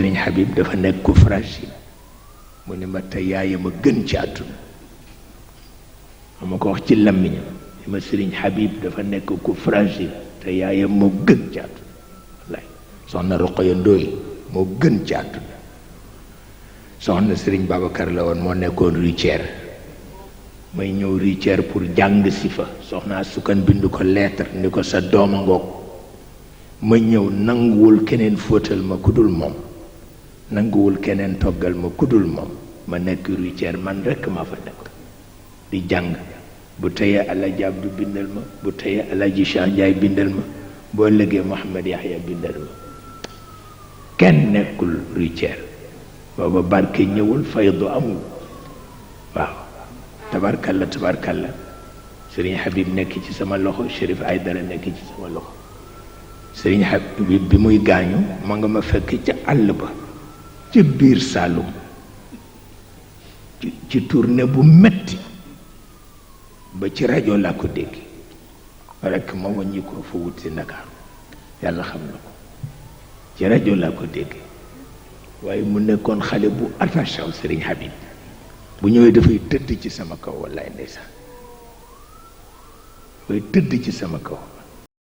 Serigne Habib dafa nekk ku fragile mu ne ma te yaayam a gën ci àdduna ma ko wax ci làmmiñam ma Serigne Habib dafa nekk ku fragile te yaayam moo gën ci àdduna wallaay soxna Roqaya Ndooy moo gën ci àdduna soxna Serigne Babacar la woon moo nekkoon Richard may ñëw Richard pour jàng si fa soxna sukkan bind ko lettre ni ko sa dooma ngoog ma ñëw nanguwul keneen fóotal ma kudul moom nanguwul keneen toggal ma kudul moom ma nekk Richard man rekk maa fa nekk di jàng bu teyee Alaaji Abdu bindal ma bu teyee Alaaji Cheikh Ndiaye bindal ma boo lëgee Mouhamed Yahya bindal ma kenn nekkul Richard booba barke ñëwul faydu amul waaw tabarkalla tabarkalla Serigne Habib nekk ci sama loxo Chérif Aïdara nekk ci sama loxo Serigne Habib bi muy gaañu ma nga ma fekk ca àll ba ca biir Saalum ci tournée bu metti ba ci rajo laa ko dégg rekk ma wàññi ko fa wut si Ndakaaru yàlla xam na ko ci rajo laa ko dégg waaye mu nekkoon xale bu attaché wu Serigne Habib bu ñëwee dafay tëdd ci sama kaw wallaay ndeysaan dafay tëdd ci sama kaw